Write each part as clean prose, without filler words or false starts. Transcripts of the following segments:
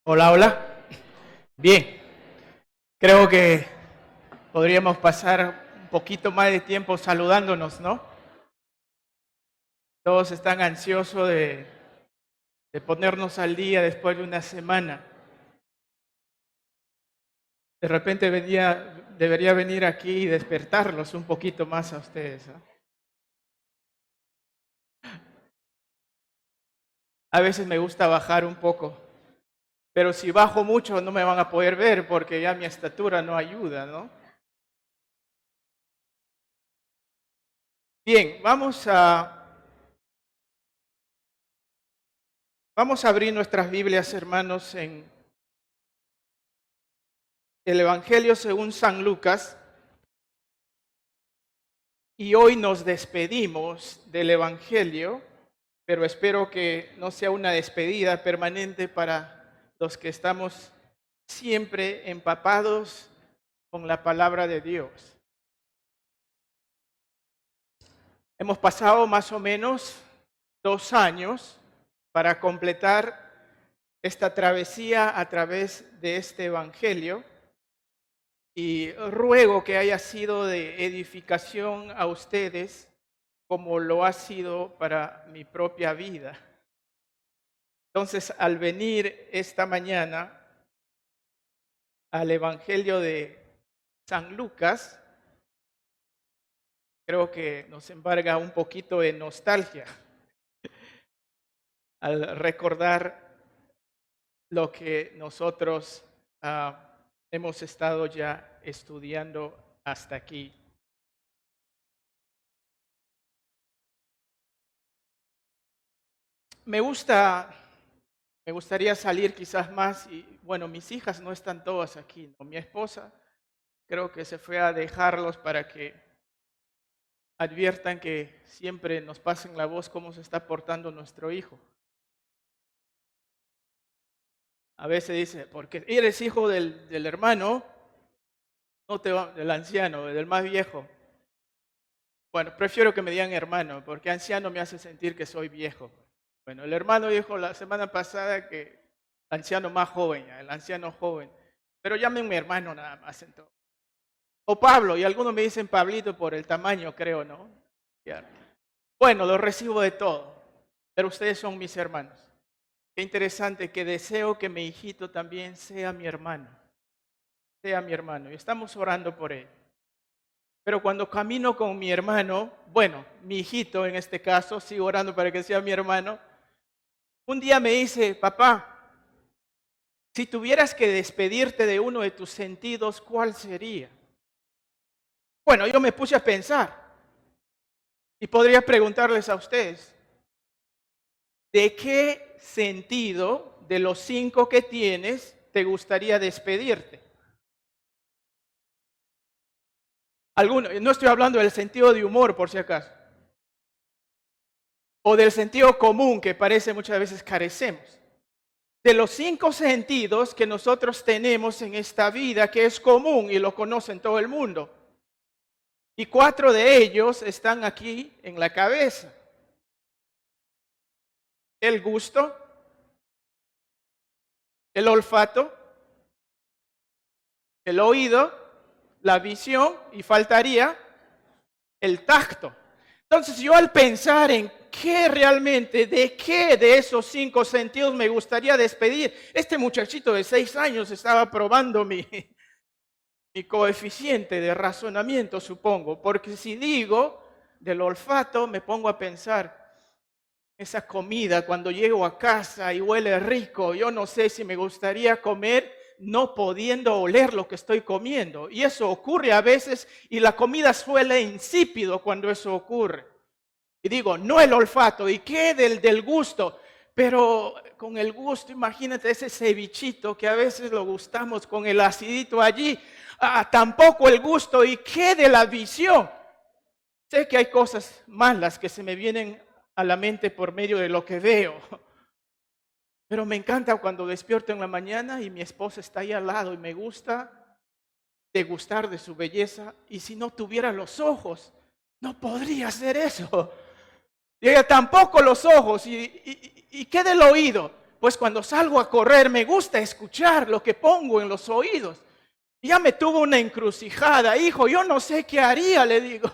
Hola, hola. Bien, creo que podríamos pasar un poquito más de tiempo saludándonos, ¿no? Todos están ansiosos de ponernos al día después de una semana. De repente debería venir aquí y despertarlos un poquito más a ustedes, ¿no? A veces me gusta bajar un poco, pero si bajo mucho no me van a poder ver porque ya mi estatura no ayuda, ¿no? Bien, vamos a abrir nuestras Biblias, hermanos, en el Evangelio según San Lucas. Y hoy nos despedimos del Evangelio, pero espero que no sea una despedida permanente para los que estamos siempre empapados con la palabra de Dios. Hemos pasado más o menos 2 años para completar esta travesía a través de este Evangelio y ruego que haya sido de edificación a ustedes como lo ha sido para mi propia vida. Entonces, al venir esta mañana al Evangelio de San Lucas, creo que nos embarga un poquito de nostalgia al recordar lo que nosotros hemos estado ya estudiando hasta aquí. Me gustaría salir quizás más y bueno, mis hijas no están todas aquí, ¿no? Mi esposa creo que se fue a dejarlos para que adviertan que siempre nos pasen la voz cómo se está portando nuestro hijo. A veces dice, porque eres hijo del hermano, no del anciano, del más viejo. Bueno, prefiero que me digan hermano, porque anciano me hace sentir que soy viejo. Bueno, el hermano dijo la semana pasada que el anciano más joven, el anciano joven. Pero llámenme hermano nada más entonces. O Pablo, y algunos me dicen Pablito por el tamaño, creo, ¿no? Ya. Bueno, lo recibo de todo, pero ustedes son mis hermanos. Qué interesante que deseo que mi hijito también sea mi hermano, y estamos orando por él. Pero cuando camino con mi hermano, bueno, mi hijito en este caso, sigo orando para que sea mi hermano, un día me dice, papá, si tuvieras que despedirte de uno de tus sentidos, ¿cuál sería? Bueno, yo me puse a pensar y podría preguntarles a ustedes, ¿de qué sentido de los 5 que tienes te gustaría despedirte? No estoy hablando del sentido de humor, por si acaso, o del sentido común que parece muchas veces carecemos. De los 5 sentidos que nosotros tenemos en esta vida, que es común y lo conocen todo el mundo. Y 4 de ellos están aquí en la cabeza. El gusto, el olfato, el oído, la visión y faltaría el tacto. Entonces yo al pensar en de qué de esos 5 sentidos me gustaría despedir, este muchachito de 6 años estaba probando mi coeficiente de razonamiento, supongo, porque si digo del olfato, me pongo a pensar, esa comida cuando llego a casa y huele rico, yo no sé si me gustaría comer no pudiendo oler lo que estoy comiendo. Y eso ocurre a veces y la comida suele insípido cuando eso ocurre. Y digo, no el olfato, ¿y qué del gusto? Pero con el gusto, imagínate ese cevichito que a veces lo gustamos con el acidito allí. Tampoco el gusto, ¿y qué de la visión? Sé que hay cosas malas que se me vienen a la mente por medio de lo que veo. Pero me encanta cuando despierto en la mañana y mi esposa está ahí al lado y me gusta degustar de su belleza. Y si no tuviera los ojos, no podría hacer eso. Y ella tampoco los ojos. ¿Y qué del oído? pues cuando salgo a correr me gusta escuchar lo que pongo en los oídos. Ya me tuvo una encrucijada, hijo, yo no sé qué haría, le digo.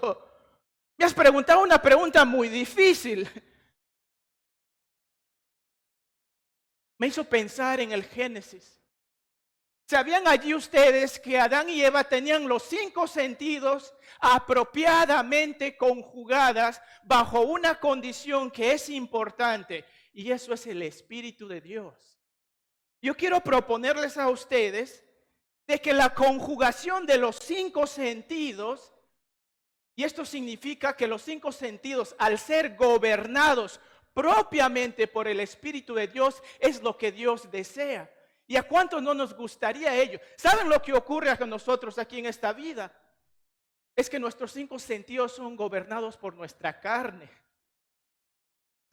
Me has preguntado una pregunta muy difícil. Me hizo pensar en el Génesis. ¿Sabían allí ustedes que Adán y Eva tenían los 5 sentidos apropiadamente conjugadas bajo una condición que es importante? Y eso es el Espíritu de Dios. Yo quiero proponerles a ustedes de que la conjugación de los 5 sentidos, y esto significa que los 5 sentidos, al ser gobernados propiamente por el Espíritu de Dios, es lo que Dios desea. ¿Y a cuántos no nos gustaría ello? ¿Saben lo que ocurre con nosotros aquí en esta vida? Es que nuestros 5 sentidos son gobernados por nuestra carne.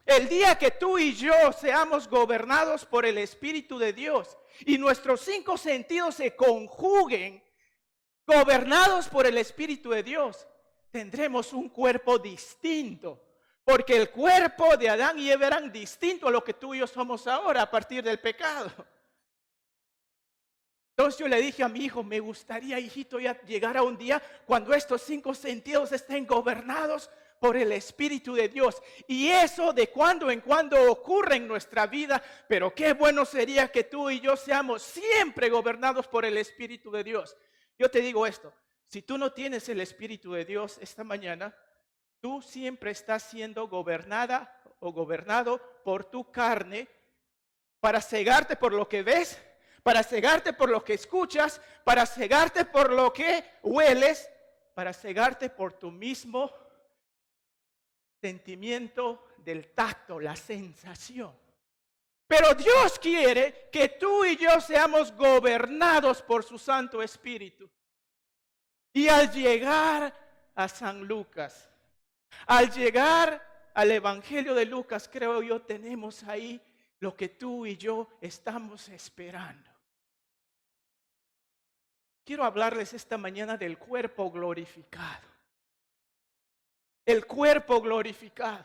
El día que tú y yo seamos gobernados por el Espíritu de Dios y nuestros 5 sentidos se conjuguen, gobernados por el Espíritu de Dios, tendremos un cuerpo distinto. Porque el cuerpo de Adán y Eva eran distinto a lo que tú y yo somos ahora a partir del pecado. Entonces yo le dije a mi hijo, me gustaría, hijito, ya llegar a un día cuando estos 5 sentidos estén gobernados por el Espíritu de Dios. Y eso de cuando en cuando ocurre en nuestra vida, pero qué bueno sería que tú y yo seamos siempre gobernados por el Espíritu de Dios. Yo te digo esto, si tú no tienes el Espíritu de Dios esta mañana, tú siempre estás siendo gobernada o gobernado por tu carne para cegarte por lo que ves, para cegarte por lo que escuchas, para cegarte por lo que hueles, para cegarte por tu mismo sentimiento del tacto, la sensación. Pero Dios quiere que tú y yo seamos gobernados por su Santo Espíritu. Y al llegar a San Lucas, al llegar al Evangelio de Lucas, creo yo, tenemos ahí lo que tú y yo estamos esperando. Quiero hablarles esta mañana del cuerpo glorificado. El cuerpo glorificado.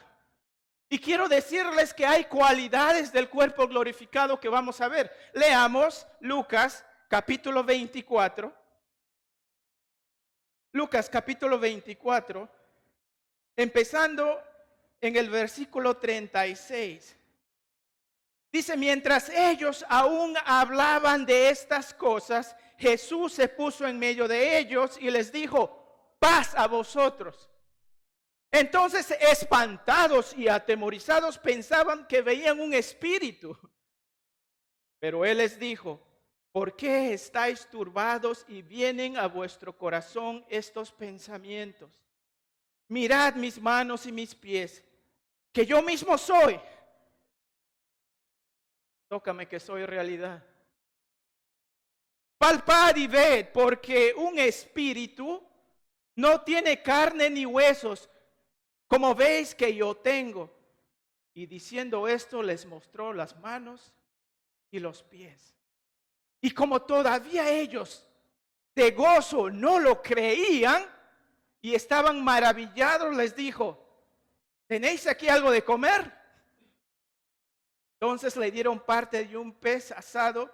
Y quiero decirles que hay cualidades del cuerpo glorificado que vamos a ver. Leamos Lucas capítulo 24. Lucas capítulo 24, empezando en el versículo 36. Dice, mientras ellos aún hablaban de estas cosas, Jesús se puso en medio de ellos y les dijo, paz a vosotros. Entonces, espantados y atemorizados, pensaban que veían un espíritu. Pero él les dijo, ¿por qué estáis turbados y vienen a vuestro corazón estos pensamientos? Mirad mis manos y mis pies, que yo mismo soy. Tócame que soy realidad. Palpad y ved, porque un espíritu no tiene carne ni huesos, como veis que yo tengo. Y diciendo esto, les mostró las manos y los pies. Y como todavía ellos de gozo no lo creían y estaban maravillados, les dijo, ¿tenéis aquí algo de comer? Entonces le dieron parte de un pez asado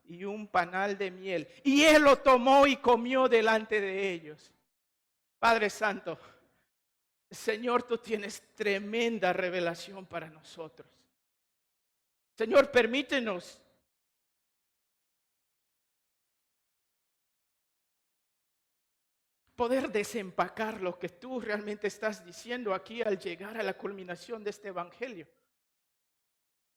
y un panal de miel. Y él lo tomó y comió delante de ellos. Padre Santo, Señor, tú tienes tremenda revelación para nosotros. Señor, permítenos poder desempacar lo que tú realmente estás diciendo aquí al llegar a la culminación de este evangelio.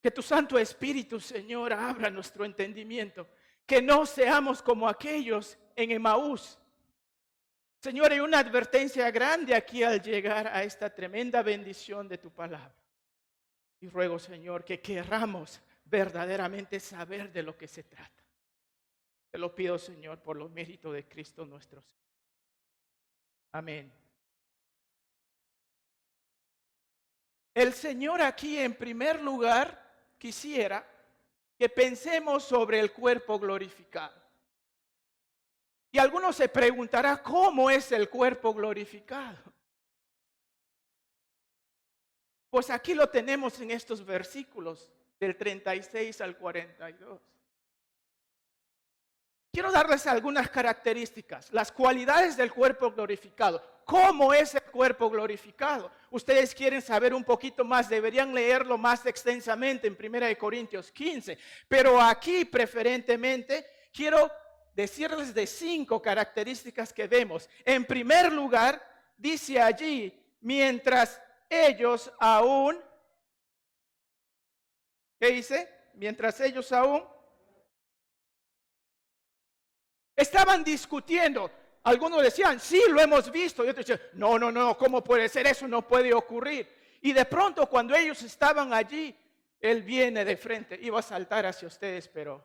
Que tu Santo Espíritu, Señor, abra nuestro entendimiento. Que no seamos como aquellos en Emaús. Señor, hay una advertencia grande aquí al llegar a esta tremenda bendición de tu palabra. Y ruego, Señor, que querramos verdaderamente saber de lo que se trata. Te lo pido, Señor, por los méritos de Cristo nuestro Señor. Amén. El Señor aquí, en primer lugar, quisiera que pensemos sobre el cuerpo glorificado. Y algunos se preguntarán, ¿cómo es el cuerpo glorificado? Pues aquí lo tenemos en estos versículos del 36 al 42. Quiero darles algunas características, las cualidades del cuerpo glorificado. ¿Cómo es el cuerpo glorificado? Ustedes quieren saber un poquito más, deberían leerlo más extensamente en 1 Corintios 15. Pero aquí preferentemente quiero decirles de 5 características que vemos. En primer lugar, dice allí, mientras ellos aún, ¿qué dice? Mientras ellos aún estaban discutiendo. Algunos decían, sí, lo hemos visto. Y otros decían, no, ¿cómo puede ser? Eso no puede ocurrir. Y de pronto, cuando ellos estaban allí, Él viene de frente. Iba a saltar hacia ustedes, pero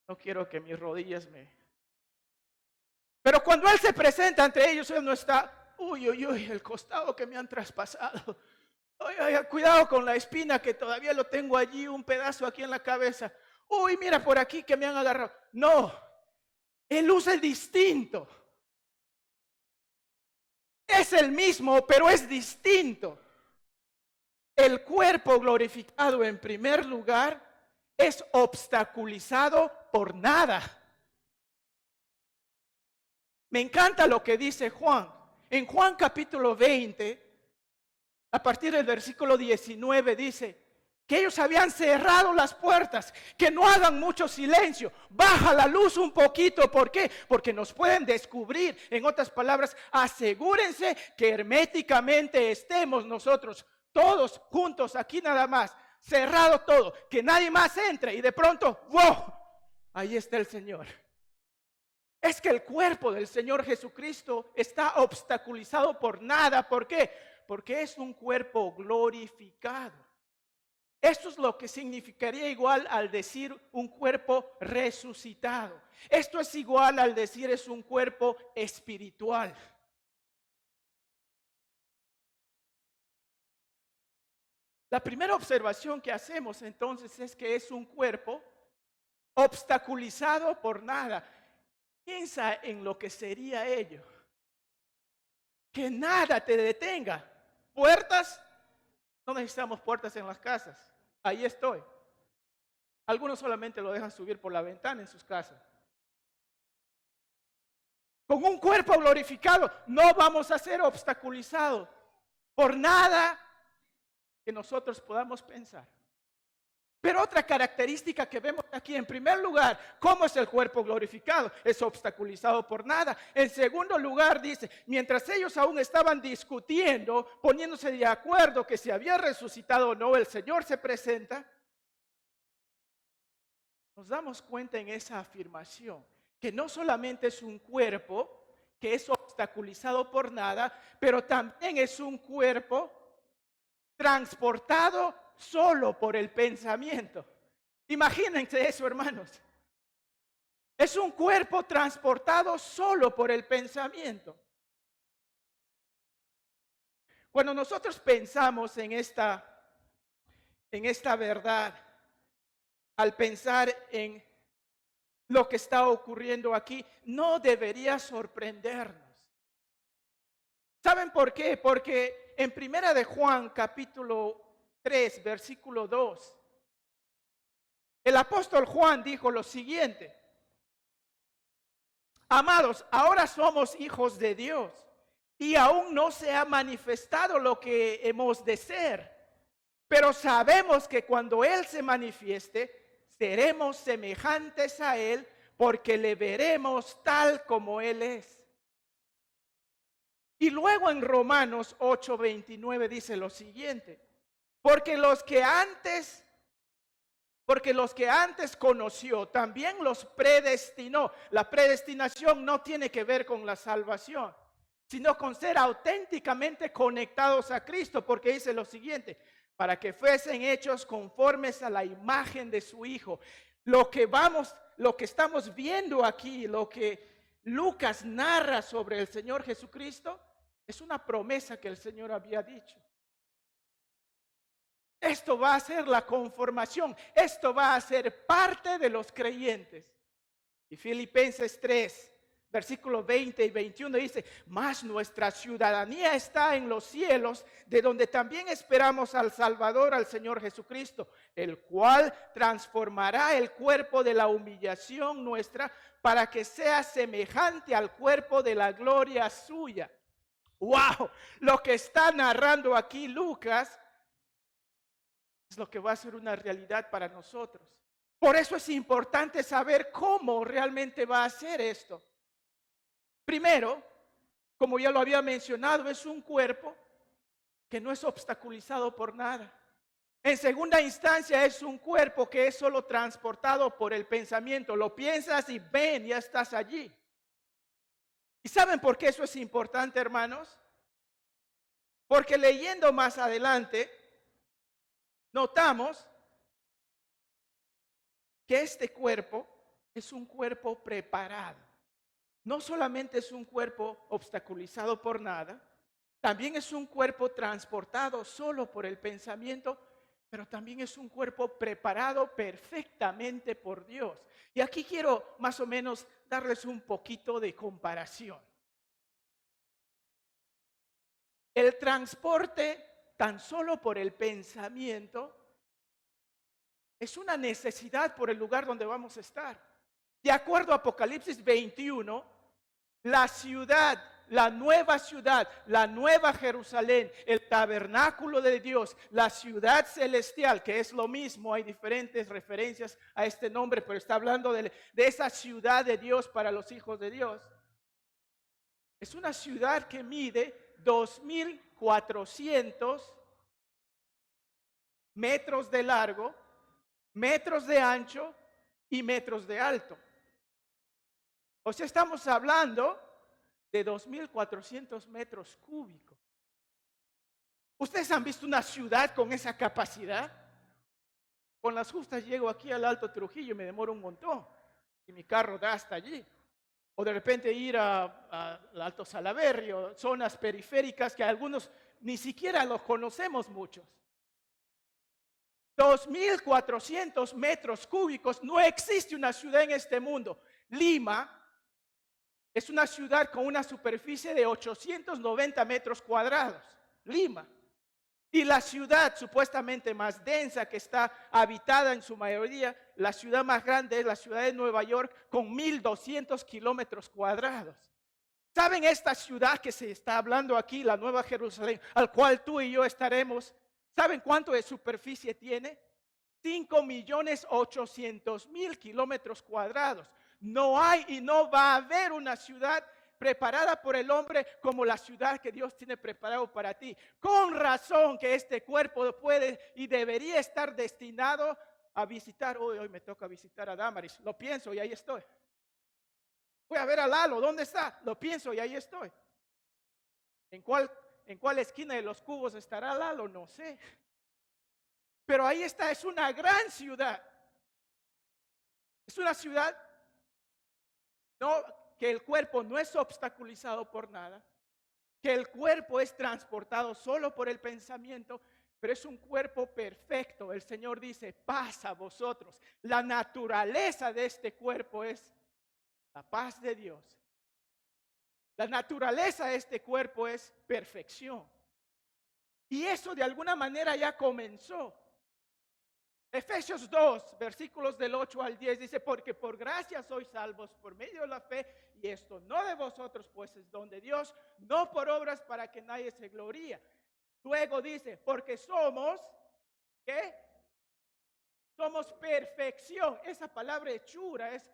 no quiero que mis rodillas me... Pero cuando Él se presenta entre ellos, Él no está, uy, el costado que me han traspasado. Ay, cuidado con la espina que todavía lo tengo allí, un pedazo aquí en la cabeza. Uy, mira por aquí que me han agarrado. No, Él usa el distinto. Es el mismo, pero es distinto. El cuerpo glorificado en primer lugar es obstaculizado por nada. Me encanta lo que dice Juan. En Juan capítulo 20, a partir del versículo 19 dice que ellos habían cerrado las puertas, que no hagan mucho silencio, baja la luz un poquito. ¿Por qué? Porque nos pueden descubrir. En otras palabras, asegúrense que herméticamente estemos nosotros todos juntos aquí nada más, cerrado todo, que nadie más entre y de pronto, ¡wow! Ahí está el Señor. Es que el cuerpo del Señor Jesucristo está obstaculizado por nada. ¿Por qué? Porque es un cuerpo glorificado. Esto es lo que significaría igual al decir un cuerpo resucitado. Esto es igual al decir es un cuerpo espiritual. La primera observación que hacemos entonces es que es un cuerpo obstaculizado por nada. Piensa en lo que sería ello. Que nada te detenga. Puertas, no necesitamos puertas en las casas. Ahí estoy. Algunos solamente lo dejan subir por la ventana en sus casas. Con un cuerpo glorificado no vamos a ser obstaculizados por nada que nosotros podamos pensar. Pero otra característica que vemos aquí, en primer lugar, ¿cómo es el cuerpo glorificado? Es obstaculizado por nada. En segundo lugar, dice, mientras ellos aún estaban discutiendo, poniéndose de acuerdo que si había resucitado o no, el Señor se presenta. Nos damos cuenta en esa afirmación que no solamente es un cuerpo que es obstaculizado por nada, pero también es un cuerpo transportado solo por el pensamiento. Imagínense eso, hermanos. Es un cuerpo transportado solo por el pensamiento. Cuando nosotros pensamos en esta verdad, al pensar en lo que está ocurriendo aquí, no debería sorprendernos. ¿Saben por qué? Porque en 1 de Juan, capítulo 3, versículo 2, el apóstol Juan dijo lo siguiente: amados, ahora somos hijos de Dios y aún no se ha manifestado lo que hemos de ser, pero sabemos que cuando Él se manifieste, seremos semejantes a Él porque le veremos tal como Él es. Y luego en Romanos 8:29 dice lo siguiente: porque los que antes conoció, también los predestinó. La predestinación no tiene que ver con la salvación, sino con ser auténticamente conectados a Cristo, porque dice lo siguiente: para que fuesen hechos conformes a la imagen de su Hijo. Lo que estamos viendo aquí, lo que Lucas narra sobre el Señor Jesucristo, es una promesa que el Señor había dicho. Esto va a ser la conformación, esto va a ser parte de los creyentes. Y Filipenses 3, Versículos 20 y 21 dice, mas nuestra ciudadanía está en los cielos, de donde también esperamos al Salvador, al Señor Jesucristo, el cual transformará el cuerpo de la humillación nuestra para que sea semejante al cuerpo de la gloria suya. ¡Wow! Lo que está narrando aquí Lucas es lo que va a ser una realidad para nosotros. Por eso es importante saber cómo realmente va a ser esto. Primero, como ya lo había mencionado, es un cuerpo que no es obstaculizado por nada. En segunda instancia, es un cuerpo que es solo transportado por el pensamiento. Lo piensas y ven, ya estás allí. ¿Y saben por qué eso es importante, hermanos? Porque leyendo más adelante, notamos que este cuerpo es un cuerpo preparado. No solamente es un cuerpo obstaculizado por nada, también es un cuerpo transportado solo por el pensamiento, pero también es un cuerpo preparado perfectamente por Dios. Y aquí quiero más o menos darles un poquito de comparación. El transporte tan solo por el pensamiento es una necesidad por el lugar donde vamos a estar. De acuerdo a Apocalipsis 21, la ciudad, la nueva Jerusalén, el tabernáculo de Dios, la ciudad celestial, que es lo mismo, hay diferentes referencias a este nombre, pero está hablando de esa ciudad de Dios para los hijos de Dios. Es una ciudad que mide 2,400 metros de largo, metros de ancho y metros de alto. O sea, estamos hablando de 2,400 metros cúbicos. ¿Ustedes han visto una ciudad con esa capacidad? Con las justas llego aquí al Alto Trujillo y me demoro un montón. Y mi carro da hasta allí. O de repente ir al Alto Salaberry, zonas periféricas que algunos ni siquiera los conocemos muchos. 2,400 metros cúbicos. No existe una ciudad en este mundo. Lima es una ciudad con una superficie de 890 metros cuadrados. Lima. Y la ciudad supuestamente más densa que está habitada en su mayoría, la ciudad más grande es la ciudad de Nueva York con 1,200 kilómetros cuadrados. ¿Saben esta ciudad que se está hablando aquí, la Nueva Jerusalén, al cual tú y yo estaremos? ¿Saben cuánto de superficie tiene? 5,800,000 kilómetros cuadrados. No hay y no va a haber una ciudad preparada por el hombre como la ciudad que Dios tiene preparado para ti. Con razón que este cuerpo puede y debería estar destinado a visitar. Hoy me toca visitar a Damaris. Lo pienso y ahí estoy. Voy a ver a Lalo. ¿Dónde está? Lo pienso y ahí estoy. ¿En cuál esquina de los cubos estará Lalo? No sé. Pero ahí está, es una gran ciudad. Es una ciudad que el cuerpo no es obstaculizado por nada, que el cuerpo es transportado solo por el pensamiento, pero es un cuerpo perfecto. El Señor dice, paz a vosotros. La naturaleza de este cuerpo es la paz de Dios. La naturaleza de este cuerpo es perfección. Y eso de alguna manera ya comenzó. Efesios 2, versículos del 8 al 10 dice, porque por gracia sois salvos por medio de la fe, y esto no de vosotros, pues es don de Dios, no por obras para que nadie se gloríe. Luego dice, porque somos, ¿qué? Somos perfección. Esa palabra hechura es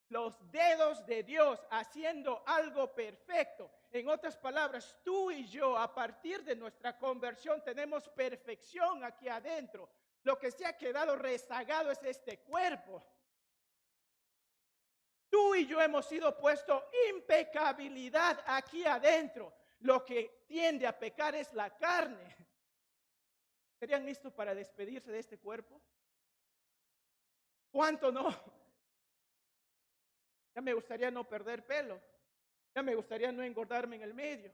los dedos de Dios haciendo algo perfecto. En otras palabras, tú y yo, a partir de nuestra conversión, tenemos perfección aquí adentro. Lo que se ha quedado rezagado es este cuerpo. Tú y yo hemos sido puesto impecabilidad aquí adentro. Lo que tiende a pecar es la carne. ¿Serían listos para despedirse de este cuerpo? ¿Cuánto no? Ya me gustaría no perder pelo. Ya me gustaría no engordarme en el medio.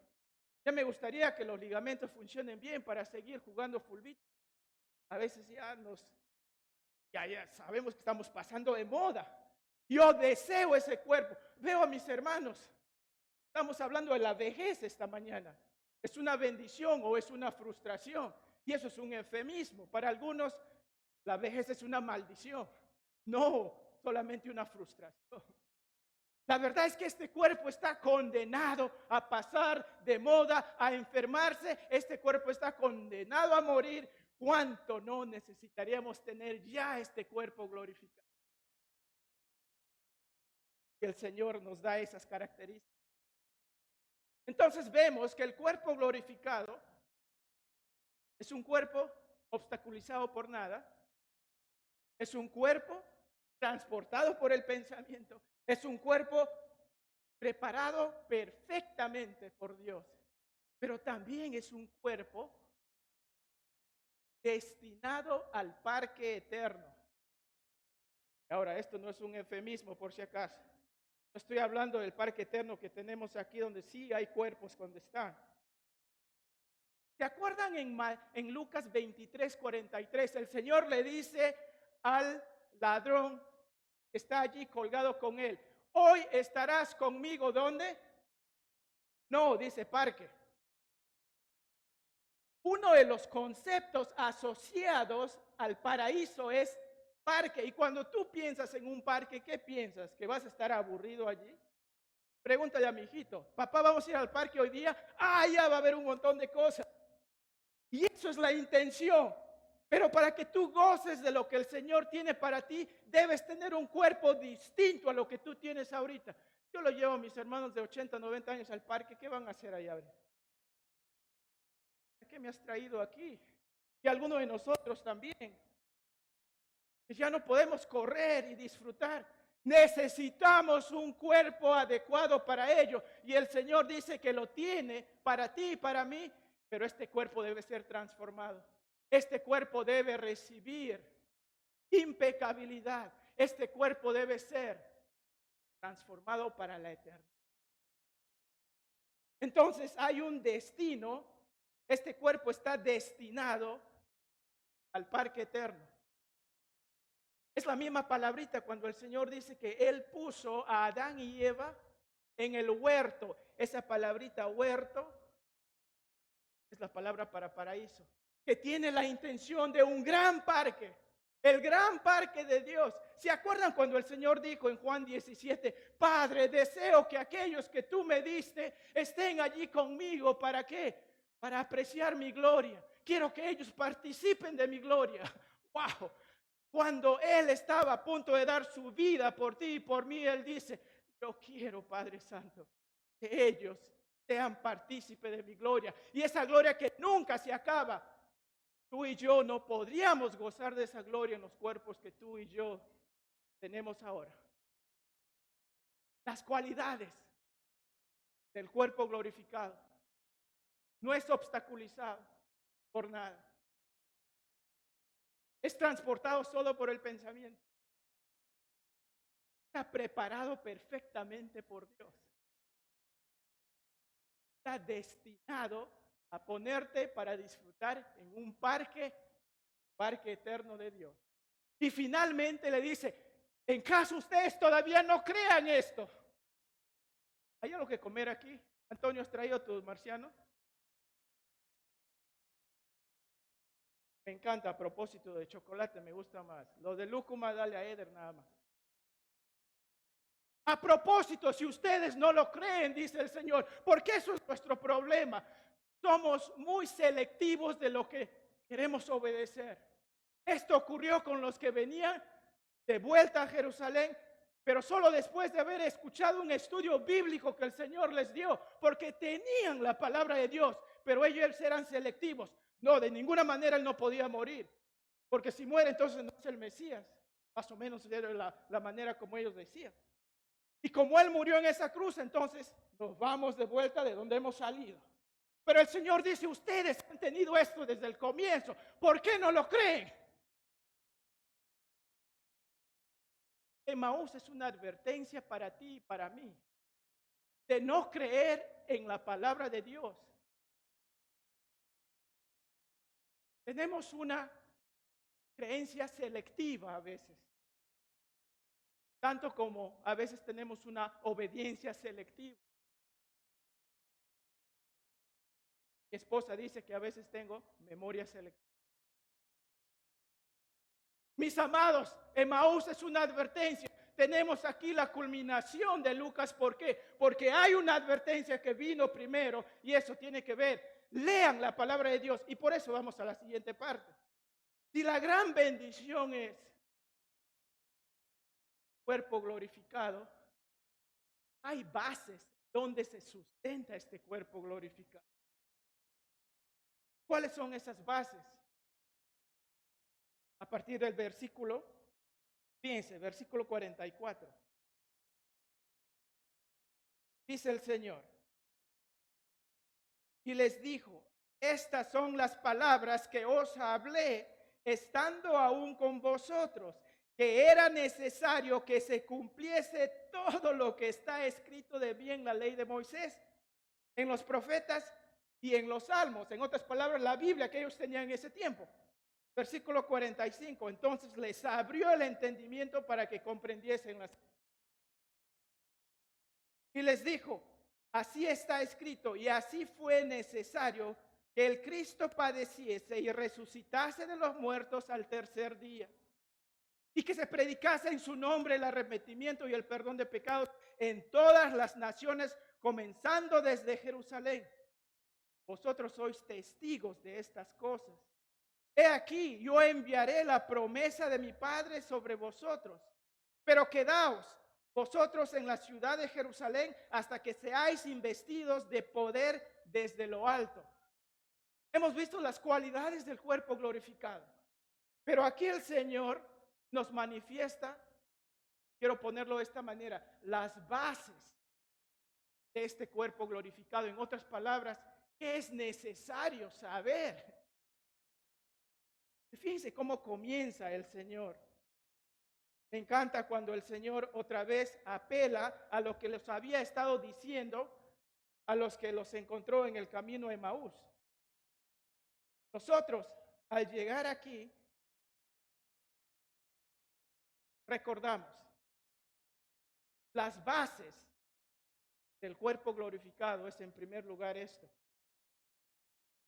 Ya me gustaría que los ligamentos funcionen bien para seguir jugando fulbito. A veces ya sabemos que estamos pasando de moda. Yo deseo ese cuerpo. Veo a mis hermanos. Estamos hablando de la vejez esta mañana. ¿Es una bendición o es una frustración? Y eso es un eufemismo. Para algunos, la vejez es una maldición. No, solamente una frustración. La verdad es que este cuerpo está condenado a pasar de moda, a enfermarse. Este cuerpo está condenado a morir. ¿Cuánto no necesitaríamos tener ya este cuerpo glorificado? Que el Señor nos da esas características. Entonces vemos que el cuerpo glorificado es un cuerpo obstaculizado por nada, es un cuerpo transportado por el pensamiento, es un cuerpo preparado perfectamente por Dios, pero también es un cuerpo destinado al parque eterno. Ahora, esto no es un eufemismo por si acaso. No estoy hablando del parque eterno que tenemos aquí donde sí hay cuerpos donde están. ¿Se acuerdan en Lucas 23:43? El Señor le dice al ladrón que está allí colgado con él, hoy estarás conmigo, ¿dónde? No, dice parque. Uno de los conceptos asociados al paraíso es parque. Y cuando tú piensas en un parque, ¿qué piensas? ¿Que vas a estar aburrido allí? Pregúntale a mi hijito, papá, vamos a ir al parque hoy día. Ah, ya va a haber un montón de cosas. Y eso es la intención. Pero para que tú goces de lo que el Señor tiene para ti, debes tener un cuerpo distinto a lo que tú tienes ahorita. Yo lo llevo a mis hermanos de 80, 90 años al parque. ¿Qué van a hacer allá? ¿Qué me has traído aquí? Y algunos de nosotros también. Ya no podemos correr y disfrutar. Necesitamos un cuerpo adecuado para ello. Y el Señor dice que lo tiene para ti y para mí. Pero este cuerpo debe ser transformado. Este cuerpo debe recibir impecabilidad. Este cuerpo debe ser transformado para la eternidad. Entonces hay un destino. Este cuerpo está destinado al parque eterno. Es la misma palabrita cuando el Señor dice que Él puso a Adán y Eva en el huerto. Esa palabrita huerto es la palabra para paraíso, que tiene la intención de un gran parque, el gran parque de Dios. ¿Se acuerdan cuando el Señor dijo en Juan 17, Padre, deseo que aquellos que tú me diste estén allí conmigo? ¿Para qué? Para apreciar mi gloria. Quiero que ellos participen de mi gloria. ¡Wow! Cuando Él estaba a punto de dar su vida por ti y por mí, Él dice, yo quiero, Padre Santo, que ellos sean partícipes de mi gloria. Y esa gloria que nunca se acaba. Tú y yo no podríamos gozar de esa gloria en los cuerpos que tú y yo tenemos ahora. Las cualidades del cuerpo glorificado no es obstaculizado por nada. Es transportado solo por el pensamiento. Está preparado perfectamente por Dios. Está destinado a ponerte para disfrutar en un parque eterno de Dios. Y finalmente le dice, en caso ustedes todavía no crean esto, ¿hay algo que comer aquí? Antonio, ¿has traído tu marciano? Me encanta, a propósito de chocolate, me gusta más. Lo de lúcuma, dale a Eder nada más. A propósito, si ustedes no lo creen, dice el Señor, porque eso es nuestro problema. Somos muy selectivos de lo que queremos obedecer. Esto ocurrió con los que venían de vuelta a Jerusalén, pero solo después de haber escuchado un estudio bíblico que el Señor les dio, porque tenían la palabra de Dios, pero ellos eran selectivos. No, de ninguna manera Él no podía morir, porque si muere entonces no es el Mesías. Más o menos era la manera como ellos decían. Y como Él murió en esa cruz, entonces nos vamos de vuelta de donde hemos salido. Pero el Señor dice, ustedes han tenido esto desde el comienzo, ¿por qué no lo creen? Emaús es una advertencia para ti y para mí, de no creer en la palabra de Dios. Tenemos una creencia selectiva a veces. tanto como a veces tenemos una obediencia selectiva. Mi esposa dice que a veces tengo memoria selectiva. Mis amados, Emaús es una advertencia. Tenemos aquí la culminación de Lucas. ¿Por qué? Porque hay una advertencia que vino primero y eso tiene que ver. Lean la palabra de Dios y por eso vamos a la siguiente parte. Si la gran bendición es cuerpo glorificado, hay bases donde se sustenta este cuerpo glorificado. ¿Cuáles son esas bases? A partir del versículo, fíjense, versículo 44. Dice el Señor, y les dijo, estas son las palabras que os hablé, estando aún con vosotros, que era necesario que se cumpliese todo lo que está escrito de mí en la ley de Moisés, en los profetas y en los salmos. En otras palabras, la Biblia que ellos tenían en ese tiempo. Versículo 45, entonces les abrió el entendimiento para que comprendiesen las. Y les dijo, así está escrito y así fue necesario que el Cristo padeciese y resucitase de los muertos al tercer día. Y que se predicase en su nombre el arrepentimiento y el perdón de pecados en todas las naciones, comenzando desde Jerusalén. Vosotros sois testigos de estas cosas. He aquí, yo enviaré la promesa de mi Padre sobre vosotros, pero quedaos vosotros en la ciudad de Jerusalén hasta que seáis investidos de poder desde lo alto. Hemos visto las cualidades del cuerpo glorificado, pero aquí el Señor nos manifiesta, quiero ponerlo de esta manera, las bases de este cuerpo glorificado. En otras palabras, ¿qué es necesario saber? Fíjense cómo comienza el Señor. Me encanta cuando el Señor otra vez apela a lo que les había estado diciendo a los que los encontró en el camino de Emaús. Nosotros, al llegar aquí, recordamos las bases del cuerpo glorificado. Es en primer lugar esto,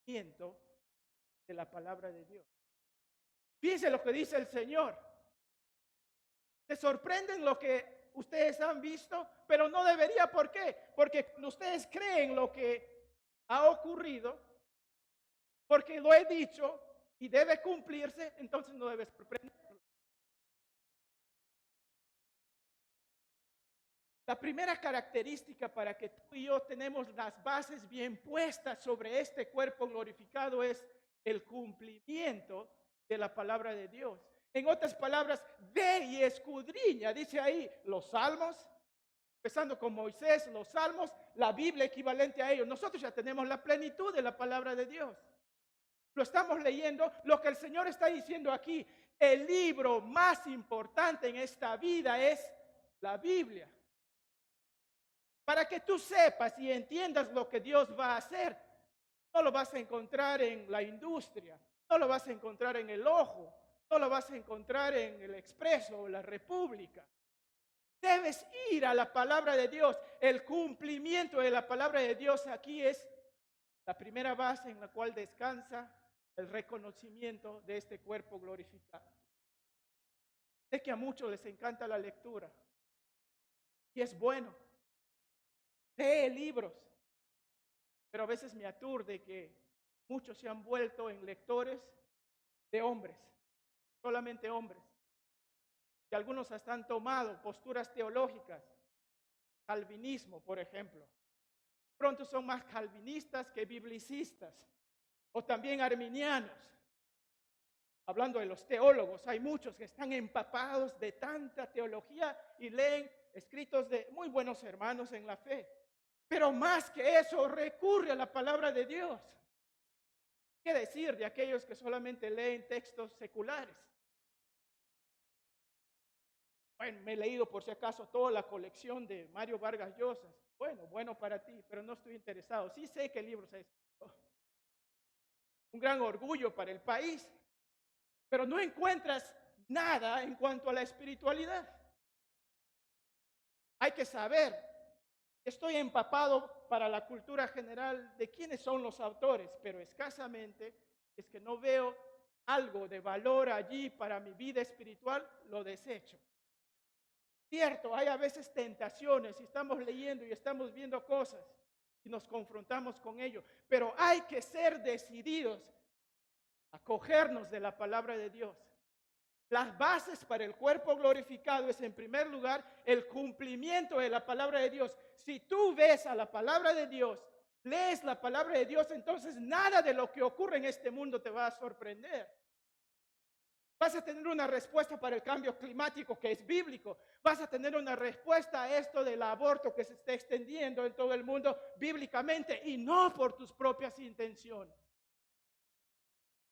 de la palabra de Dios. Fíjense lo que dice el Señor. Se sorprenden lo que ustedes han visto, pero no debería. ¿Por qué? Porque cuando ustedes creen lo que ha ocurrido, porque lo he dicho y debe cumplirse, entonces no debe sorprender. La primera característica para que tú y yo tenemos las bases bien puestas sobre este cuerpo glorificado es el cumplimiento de la palabra de Dios. En otras palabras, ve y escudriña, dice ahí, los salmos, empezando con Moisés, los salmos, la Biblia equivalente a ellos. Nosotros ya tenemos la plenitud de la palabra de Dios. Lo estamos leyendo, lo que el Señor está diciendo aquí. El libro más importante en esta vida es la Biblia. Para que tú sepas y entiendas lo que Dios va a hacer, no lo vas a encontrar en la industria, no lo vas a encontrar en el Ojo, no lo vas a encontrar en el Expreso o la República. Debes ir a la palabra de Dios. El cumplimiento de la palabra de Dios aquí es la primera base en la cual descansa el reconocimiento de este cuerpo glorificado. Sé que a muchos les encanta la lectura y es bueno. Lee libros, pero a veces me aturde que muchos se han vuelto en lectores de hombres, solamente hombres. Y algunos hasta han tomado posturas teológicas, calvinismo, por ejemplo. Pronto son más calvinistas que biblicistas, o también arminianos. Hablando de los teólogos, hay muchos que están empapados de tanta teología y leen escritos de muy buenos hermanos en la fe. Pero más que eso, recurre a la palabra de Dios. ¿Qué decir de aquellos que solamente leen textos seculares? Bueno, me he leído por si acaso toda la colección de Mario Vargas Llosa. Bueno para ti, pero no estoy interesado. Sí sé qué libros es. Un gran orgullo para el país, pero no encuentras nada en cuanto a la espiritualidad. Hay que saber. Estoy empapado para la cultura general de quiénes son los autores, pero escasamente es que no veo algo de valor allí para mi vida espiritual, lo desecho. Cierto, hay a veces tentaciones y estamos leyendo y estamos viendo cosas y nos confrontamos con ello, pero hay que ser decididos a cogernos de la palabra de Dios. Las bases para el cuerpo glorificado es, en primer lugar, el cumplimiento de la palabra de Dios. Si tú ves a la palabra de Dios, lees la palabra de Dios, entonces nada de lo que ocurre en este mundo te va a sorprender. Vas a tener una respuesta para el cambio climático que es bíblico. Vas a tener una respuesta a esto del aborto que se está extendiendo en todo el mundo bíblicamente y no por tus propias intenciones.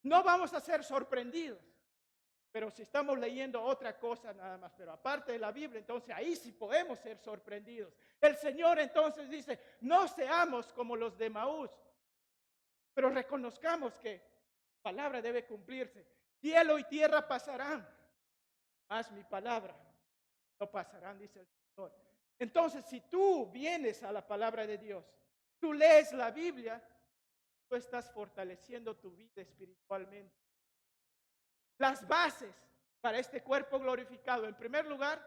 No vamos a ser sorprendidos. Pero si estamos leyendo otra cosa nada más, pero aparte de la Biblia, entonces ahí sí podemos ser sorprendidos. El Señor entonces dice, no seamos como los de Maús, pero reconozcamos que la palabra debe cumplirse. Cielo y tierra pasarán, mas mi palabra no pasarán, dice el Señor. Entonces, si tú vienes a la palabra de Dios, tú lees la Biblia, tú estás fortaleciendo tu vida espiritualmente. Las bases para este cuerpo glorificado, en primer lugar,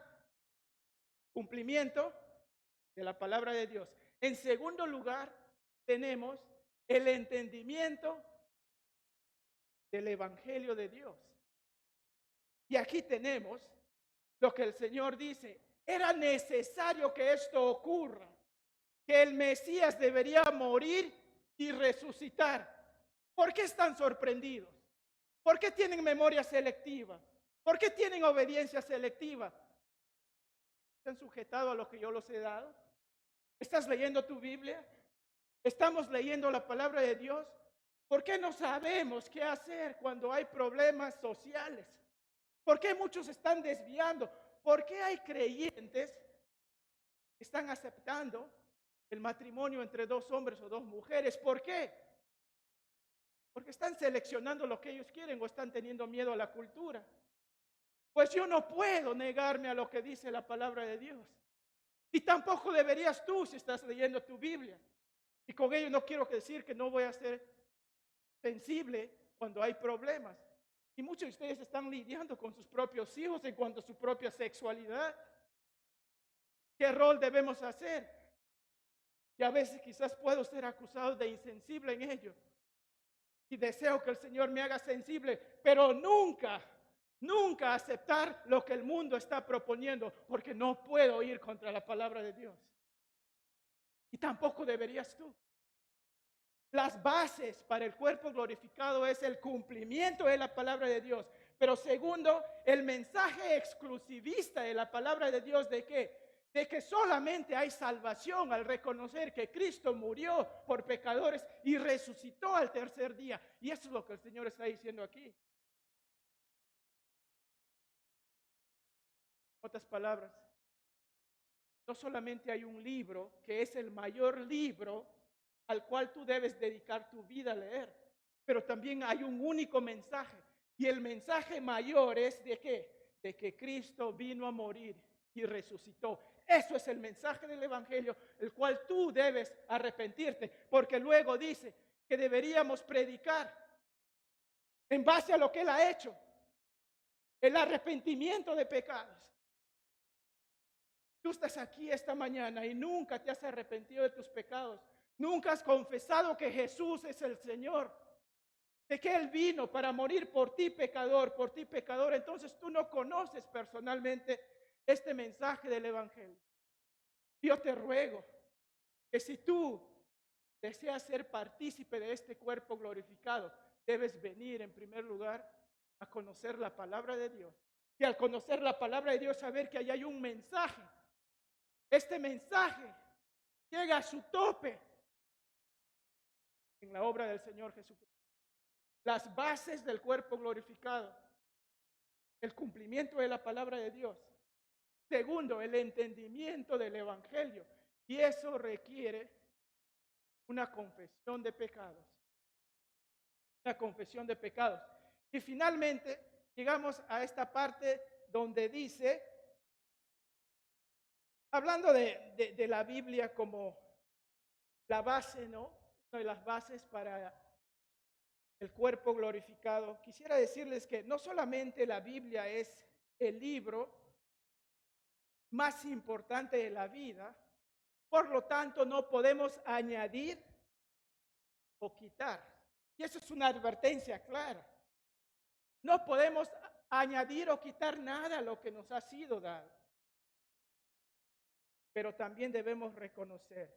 cumplimiento de la palabra de Dios. En segundo lugar, tenemos el entendimiento del Evangelio de Dios. Y aquí tenemos lo que el Señor dice. Era necesario que esto ocurra, que el Mesías debería morir y resucitar. ¿Por qué están sorprendidos? ¿Por qué tienen memoria selectiva? ¿Por qué tienen obediencia selectiva? ¿Están sujetados a lo que yo los he dado? ¿Estás leyendo tu Biblia? ¿Estamos leyendo la palabra de Dios? ¿Por qué no sabemos qué hacer cuando hay problemas sociales? ¿Por qué muchos están desviando? ¿Por qué hay creyentes que están aceptando el matrimonio entre dos hombres o dos mujeres? ¿Por qué? Porque están seleccionando lo que ellos quieren o están teniendo miedo a la cultura. Pues yo no puedo negarme a lo que dice la palabra de Dios. Y tampoco deberías tú si estás leyendo tu Biblia. Y con ello no quiero decir que no voy a ser sensible cuando hay problemas. Y muchos de ustedes están lidiando con sus propios hijos en cuanto a su propia sexualidad. ¿Qué rol debemos hacer? Y a veces quizás puedo ser acusado de insensible en ello. Y deseo que el Señor me haga sensible, pero nunca aceptar lo que el mundo está proponiendo, porque no puedo ir contra la palabra de Dios. Y tampoco deberías tú. Las bases para el cuerpo glorificado es el cumplimiento de la palabra de Dios. Pero segundo, el mensaje exclusivista de la palabra de Dios, ¿de qué? De que solamente hay salvación al reconocer que Cristo murió por pecadores y resucitó al tercer día. Y eso es lo que el Señor está diciendo aquí. En otras palabras, no solamente hay un libro que es el mayor libro al cual tú debes dedicar tu vida a leer, pero también hay un único mensaje. Y el mensaje mayor es ¿de qué? De que Cristo vino a morir y resucitó. Eso es el mensaje del Evangelio, el cual tú debes arrepentirte, porque luego dice que deberíamos predicar en base a lo que Él ha hecho, el arrepentimiento de pecados. Tú estás aquí esta mañana y nunca te has arrepentido de tus pecados, nunca has confesado que Jesús es el Señor, de que Él vino para morir por ti pecador, entonces tú no conoces personalmente este mensaje del Evangelio. Yo te ruego que si tú deseas ser partícipe de este cuerpo glorificado, debes venir en primer lugar a conocer la palabra de Dios. Y al conocer la palabra de Dios, saber que ahí hay un mensaje. Este mensaje llega a su tope en la obra del Señor Jesucristo. Las bases del cuerpo glorificado, el cumplimiento de la palabra de Dios. Segundo, el entendimiento del Evangelio. Y eso requiere una confesión de pecados. Una confesión de pecados. Y finalmente, llegamos a esta parte donde dice, hablando de la Biblia como la base, ¿no? Una de las bases para el cuerpo glorificado, quisiera decirles que no solamente la Biblia es el libro más importante de la vida, por lo tanto no podemos añadir o quitar. Y eso es una advertencia clara. No podemos añadir o quitar nada a lo que nos ha sido dado. Pero también debemos reconocer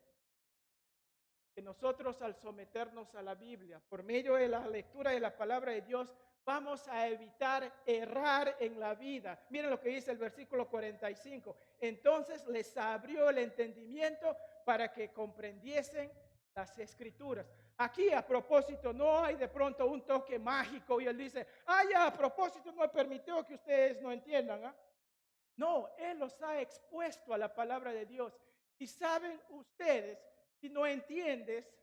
que nosotros al someternos a la Biblia, por medio de la lectura de la palabra de Dios, vamos a evitar errar en la vida. Miren lo que dice el versículo 45. Entonces les abrió el entendimiento para que comprendiesen las escrituras. Aquí a propósito no hay de pronto un toque mágico y él dice, ya a propósito no permitió que ustedes no entiendan. No, él los ha expuesto a la palabra de Dios. Y saben ustedes, si no entiendes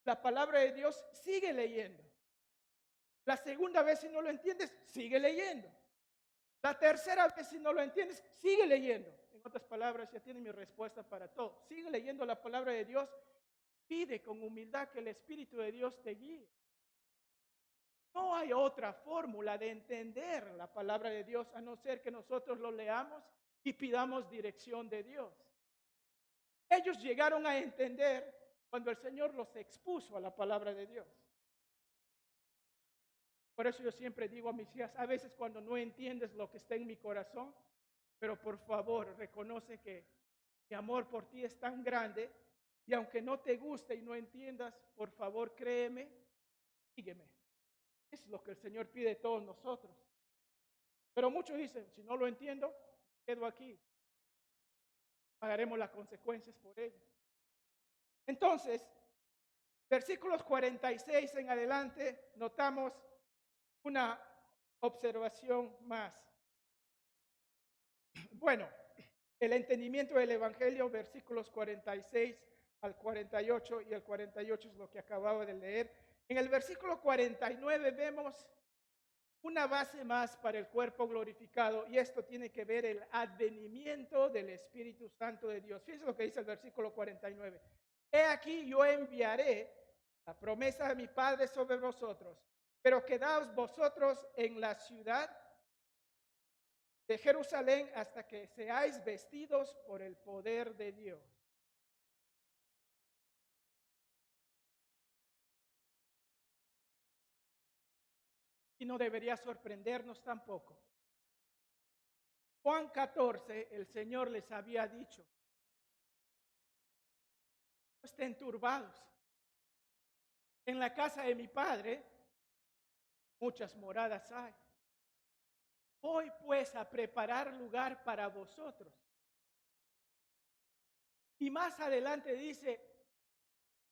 la palabra de Dios, sigue leyendo. La segunda vez si no lo entiendes, sigue leyendo. La tercera vez si no lo entiendes, sigue leyendo. En otras palabras, ya tiene mi respuesta para todo. Sigue leyendo la palabra de Dios. Pide con humildad que el Espíritu de Dios te guíe. No hay otra fórmula de entender la palabra de Dios a no ser que nosotros lo leamos y pidamos dirección de Dios. Ellos llegaron a entender cuando el Señor los expuso a la palabra de Dios. Por eso yo siempre digo a mis hijas, a veces cuando no entiendes lo que está en mi corazón, pero por favor reconoce que mi amor por ti es tan grande y aunque no te guste y no entiendas, por favor créeme, sígueme. Es lo que el Señor pide de todos nosotros. Pero muchos dicen, si no lo entiendo, quedo aquí. Pagaremos las consecuencias por ello. Entonces, versículos 46 en adelante, notamos una observación más. Bueno, el entendimiento del Evangelio, versículos 46 al 48, y el 48 es lo que acababa de leer. En el versículo 49 vemos una base más para el cuerpo glorificado, y esto tiene que ver el advenimiento del Espíritu Santo de Dios. Fíjense lo que dice el versículo 49. He aquí yo enviaré la promesa de mi Padre sobre vosotros, pero quedaos vosotros en la ciudad de Jerusalén hasta que seáis vestidos por el poder de Dios. Y no debería sorprendernos tampoco. Juan 14, el Señor les había dicho, no estén turbados. En la casa de mi Padre muchas moradas hay. Voy pues a preparar lugar para vosotros. Y más adelante dice,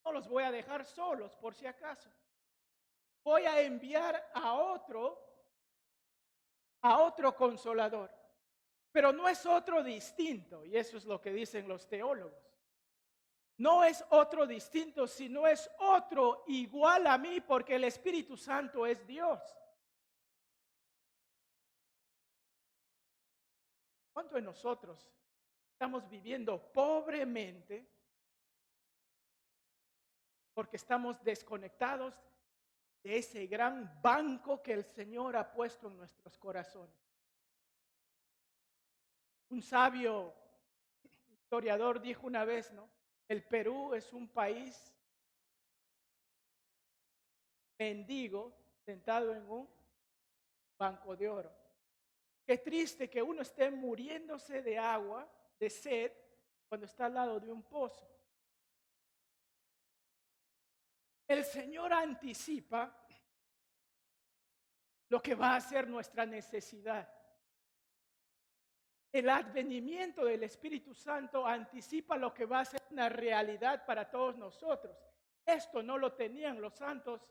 no los voy a dejar solos por si acaso. Voy a enviar a otro consolador. Pero no es otro distinto, y eso es lo que dicen los teólogos. No es otro distinto, sino es otro igual a mí, porque el Espíritu Santo es Dios. ¿Cuántos de nosotros estamos viviendo pobremente porque estamos desconectados de ese gran banco que el Señor ha puesto en nuestros corazones? Un sabio historiador dijo una vez, ¿no? El Perú es un país mendigo sentado en un banco de oro. Qué triste que uno esté muriéndose de agua, de sed, cuando está al lado de un pozo. El Señor anticipa lo que va a ser nuestra necesidad. El advenimiento del Espíritu Santo anticipa lo que va a ser una realidad para todos nosotros. Esto no lo tenían los santos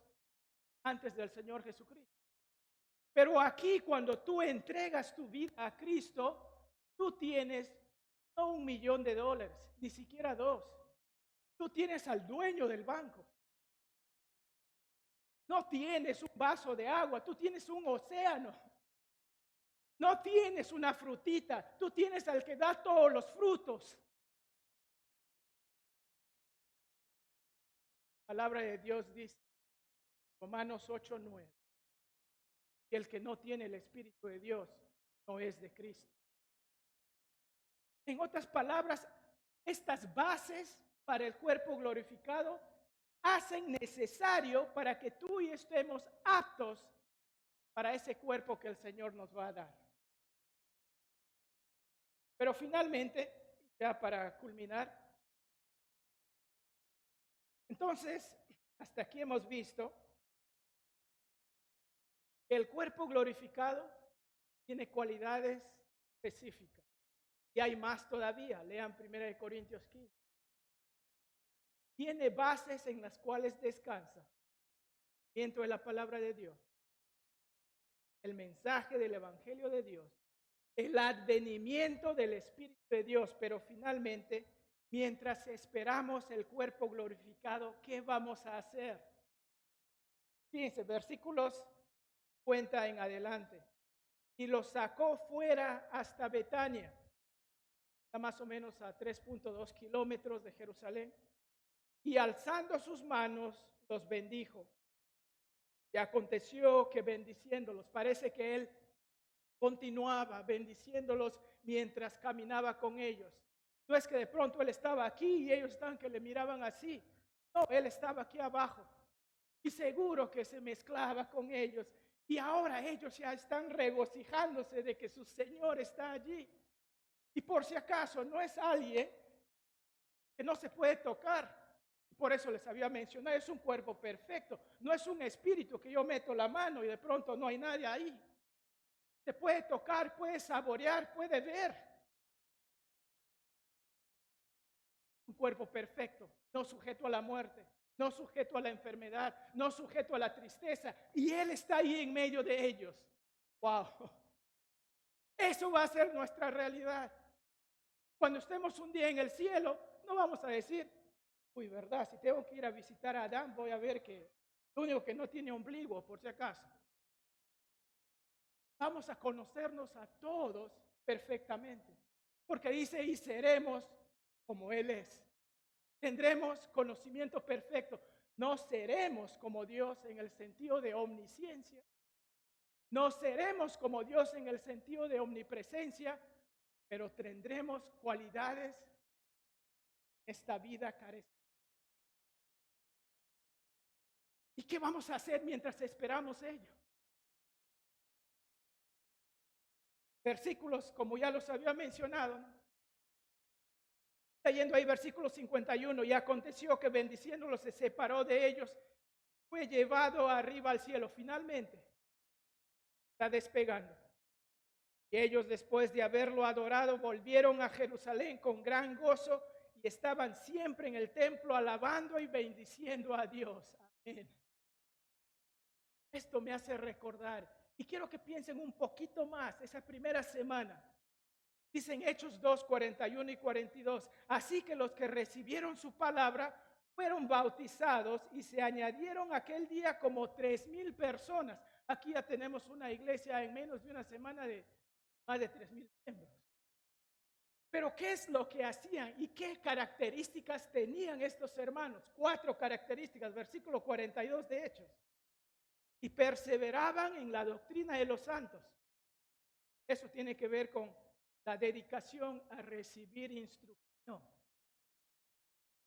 antes del Señor Jesucristo. Pero aquí, cuando tú entregas tu vida a Cristo, tú tienes no $1,000,000, ni siquiera 2. Tú tienes al dueño del banco. No tienes un vaso de agua, tú tienes un océano. No tienes una frutita, tú tienes al que da todos los frutos. La palabra de Dios dice, Romanos 8:9, que el que no tiene el Espíritu de Dios no es de Cristo. En otras palabras, estas bases para el cuerpo glorificado hacen necesario para que tú y yo estemos aptos para ese cuerpo que el Señor nos va a dar. Pero finalmente, ya para culminar, entonces, hasta aquí hemos visto que el cuerpo glorificado tiene cualidades específicas. Y hay más todavía, lean 1 Corintios 15. Tiene bases en las cuales descansa dentro de la palabra de Dios, el mensaje del Evangelio de Dios, el advenimiento del Espíritu de Dios, pero finalmente, mientras esperamos el cuerpo glorificado, ¿qué vamos a hacer? Fíjense, versículos cuenta en adelante. Y lo sacó fuera hasta Betania, está más o menos a 3.2 kilómetros de Jerusalén, y alzando sus manos los bendijo. Y aconteció que bendiciéndolos, parece que él continuaba bendiciéndolos mientras caminaba con ellos. No es que de pronto él estaba aquí y ellos estaban que le miraban así. No, él estaba aquí abajo. Y seguro que se mezclaba con ellos. Y ahora ellos ya están regocijándose de que su Señor está allí. Y por si acaso no es alguien que no se puede tocar. Por eso les había mencionado, es un cuerpo perfecto. No es un espíritu que yo meto la mano y de pronto no hay nadie ahí. Se puede tocar, puede saborear, puede ver. Un cuerpo perfecto, no sujeto a la muerte, no sujeto a la enfermedad, no sujeto a la tristeza. Y Él está ahí en medio de ellos. ¡Wow! Eso va a ser nuestra realidad. Cuando estemos un día en el cielo, no vamos a decir, uy, ¿verdad? Si tengo que ir a visitar a Adán, voy a ver que lo único que no tiene ombligo, por si acaso. Vamos a conocernos a todos perfectamente. Porque dice, y seremos como Él es. Tendremos conocimiento perfecto. No seremos como Dios en el sentido de omnisciencia. No seremos como Dios en el sentido de omnipresencia, pero tendremos cualidades esta vida carece. ¿Y qué vamos a hacer mientras esperamos ello? Versículos, como ya los había mencionado, ¿no? Leyendo ahí versículo 51, y aconteció que bendiciéndolos se separó de ellos, fue llevado arriba al cielo. Finalmente, está despegando. Y ellos, después de haberlo adorado, volvieron a Jerusalén con gran gozo y estaban siempre en el templo alabando y bendiciendo a Dios. Amén. Esto me hace recordar, y quiero que piensen un poquito más, esa primera semana. Dicen Hechos 2, 41 y 42. Así que los que recibieron su palabra fueron bautizados y se añadieron aquel día como 3,000 personas. Aquí ya tenemos una iglesia en menos de una semana de más de 3,000 miembros. Pero ¿qué es lo que hacían y qué características tenían estos hermanos? 4 características, versículo 42 de Hechos. Y perseveraban en la doctrina de los santos. Eso tiene que ver con la dedicación a recibir instrucción.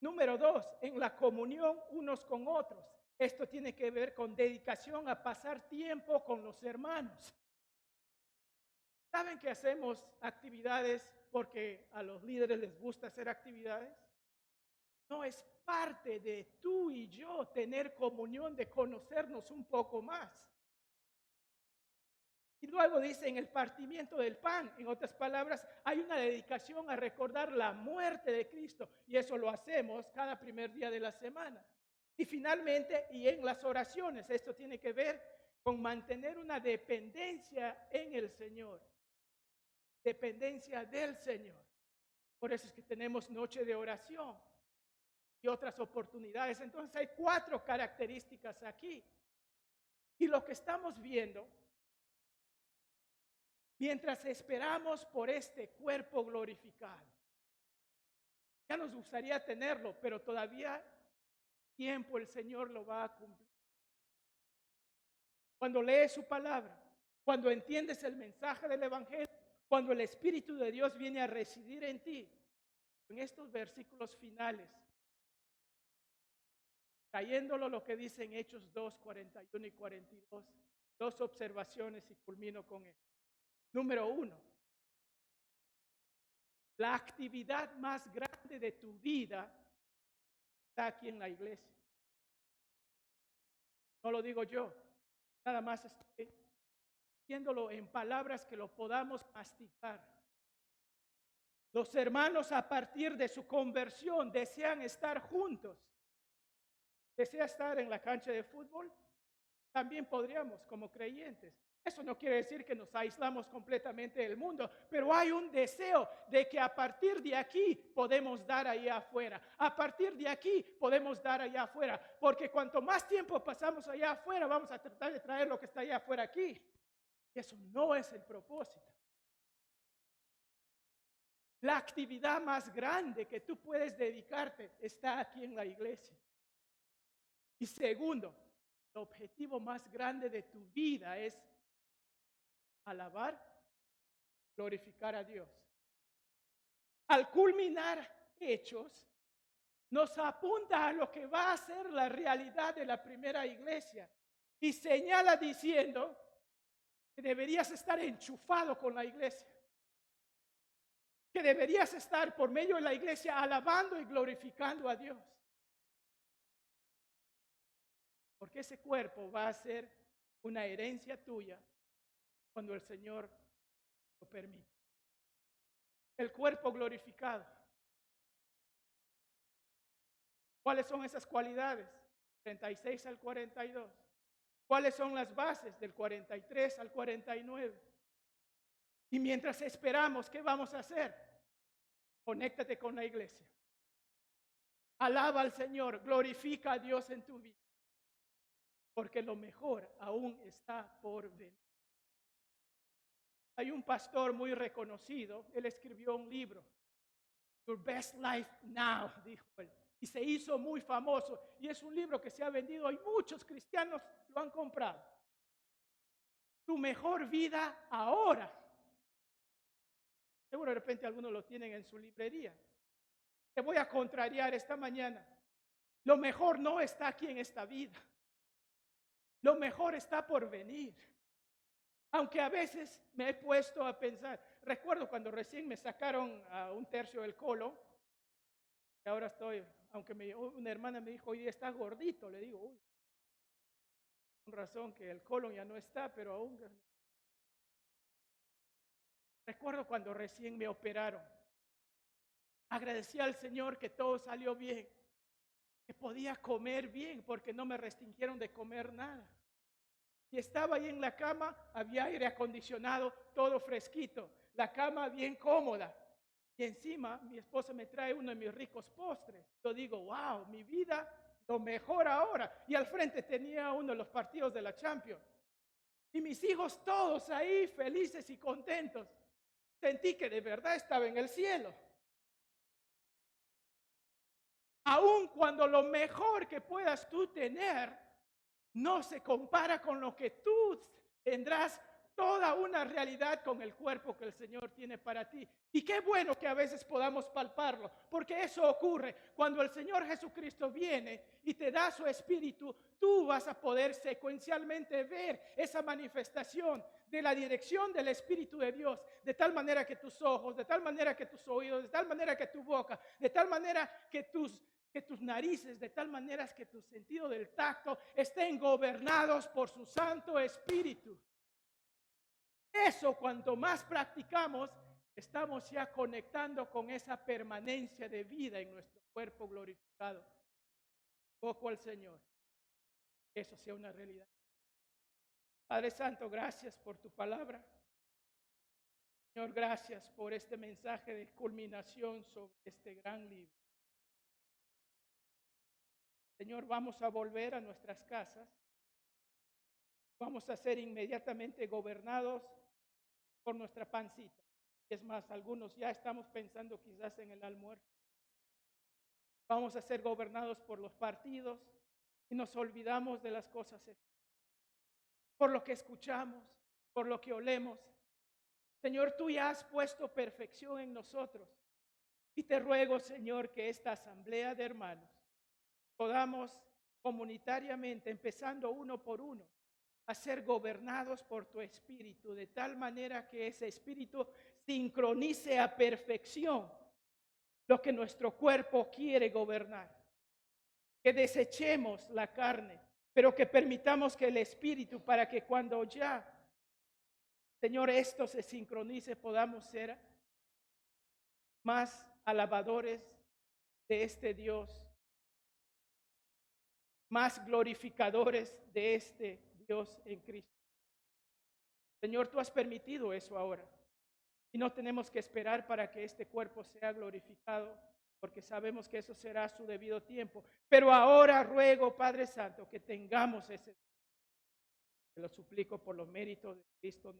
Número 2, en la comunión unos con otros. Esto tiene que ver con dedicación a pasar tiempo con los hermanos. ¿Saben que hacemos actividades porque a los líderes les gusta hacer actividades? No, es parte de tú y yo tener comunión, de conocernos un poco más. Y luego dice en el partimiento del pan, en otras palabras, hay una dedicación a recordar la muerte de Cristo y eso lo hacemos cada primer día de la semana. Y finalmente, y en las oraciones, esto tiene que ver con mantener una dependencia en el Señor, dependencia del Señor. Por eso es que tenemos noche de oración y otras oportunidades. Entonces hay 4 características aquí. Y lo que estamos viendo mientras esperamos por este cuerpo glorificado. Ya nos gustaría tenerlo, pero todavía tiempo el Señor lo va a cumplir. Cuando lees su palabra, cuando entiendes el mensaje del Evangelio, cuando el Espíritu de Dios viene a residir en ti, en estos versículos finales, trayéndolo lo que dicen Hechos 2, 41 y 42, dos observaciones y culmino con esto. Número 1, la actividad más grande de tu vida está aquí en la iglesia. No lo digo yo, nada más estoy diciéndolo en palabras que lo podamos masticar. Los hermanos a partir de su conversión desean estar juntos. ¿Desea estar en la cancha de fútbol? También podríamos como creyentes. Eso no quiere decir que nos aislamos completamente del mundo, pero hay un deseo de que a partir de aquí podemos dar allá afuera. A partir de aquí podemos dar allá afuera, porque cuanto más tiempo pasamos allá afuera, vamos a tratar de traer lo que está allá afuera aquí. Eso no es el propósito. La actividad más grande que tú puedes dedicarte está aquí en la iglesia. Y segundo, el objetivo más grande de tu vida es alabar, glorificar a Dios. Al culminar Hechos, nos apunta a lo que va a ser la realidad de la primera iglesia y señala diciendo que deberías estar enchufado con la iglesia, que deberías estar por medio de la iglesia alabando y glorificando a Dios. Porque ese cuerpo va a ser una herencia tuya cuando el Señor lo permite. El cuerpo glorificado. ¿Cuáles son esas cualidades? 36 al 42. ¿Cuáles son las bases del 43 al 49? Y mientras esperamos, ¿qué vamos a hacer? Conéctate con la iglesia. Alaba al Señor, glorifica a Dios en tu vida. Porque lo mejor aún está por venir. Hay un pastor muy reconocido, él escribió un libro, Your Best Life Now, dijo él, y se hizo muy famoso, y es un libro que se ha vendido y muchos cristianos lo han comprado. Tu mejor vida ahora. Seguro de repente algunos lo tienen en su librería. Te voy a contrariar esta mañana. Lo mejor no está aquí en esta vida. Lo mejor está por venir. Aunque a veces me he puesto a pensar, recuerdo cuando recién me sacaron a 1/3 del colon, y ahora estoy, aunque una hermana me dijo, oye, estás gordito, le digo, uy, con razón que el colon ya no está, pero aún. Recuerdo cuando recién me operaron, agradecí al Señor que todo salió bien, que podía comer bien porque no me restringieron de comer nada. Y estaba ahí en la cama, había aire acondicionado, todo fresquito, la cama bien cómoda. Y encima mi esposa me trae uno de mis ricos postres. Yo digo, wow, mi vida, lo mejor ahora. Y al frente tenía uno de los partidos de la Champions. Y mis hijos todos ahí felices y contentos. Sentí que de verdad estaba en el cielo. Aun cuando lo mejor que puedas tú tener no se compara con lo que tú tendrás toda una realidad con el cuerpo que el Señor tiene para ti. Y qué bueno que a veces podamos palparlo, porque eso ocurre cuando el Señor Jesucristo viene y te da su espíritu. Tú vas a poder secuencialmente ver esa manifestación de la dirección del Espíritu de Dios, de tal manera que tus ojos, de tal manera que tus oídos, de tal manera que tu boca, de tal manera que tus narices, de tal manera que tu sentido del tacto estén gobernados por su Santo Espíritu. Eso, cuanto más practicamos, estamos ya conectando con esa permanencia de vida en nuestro cuerpo glorificado. Poco al Señor. Eso sea una realidad. Padre Santo, gracias por tu palabra. Señor, gracias por este mensaje de culminación sobre este gran libro. Señor, vamos a volver a nuestras casas. Vamos a ser inmediatamente gobernados por nuestra pancita. Es más, algunos ya estamos pensando quizás en el almuerzo. Vamos a ser gobernados por los partidos y nos olvidamos de las cosas por lo que escuchamos, por lo que olemos. Señor, tú ya has puesto perfección en nosotros. Y te ruego, Señor, que esta asamblea de hermanos podamos comunitariamente, empezando uno por uno, a ser gobernados por tu Espíritu, de tal manera que ese Espíritu sincronice a perfección lo que nuestro cuerpo quiere gobernar. Que desechemos la carne, pero que permitamos que el Espíritu, para que cuando ya, Señor, esto se sincronice, podamos ser más alabadores de este Dios, más glorificadores de este Dios en Cristo. Señor, tú has permitido eso ahora y no tenemos que esperar para que este cuerpo sea glorificado, porque sabemos que eso será a su debido tiempo. Pero ahora ruego, Padre Santo, que tengamos ese. Te lo suplico por los méritos de Cristo.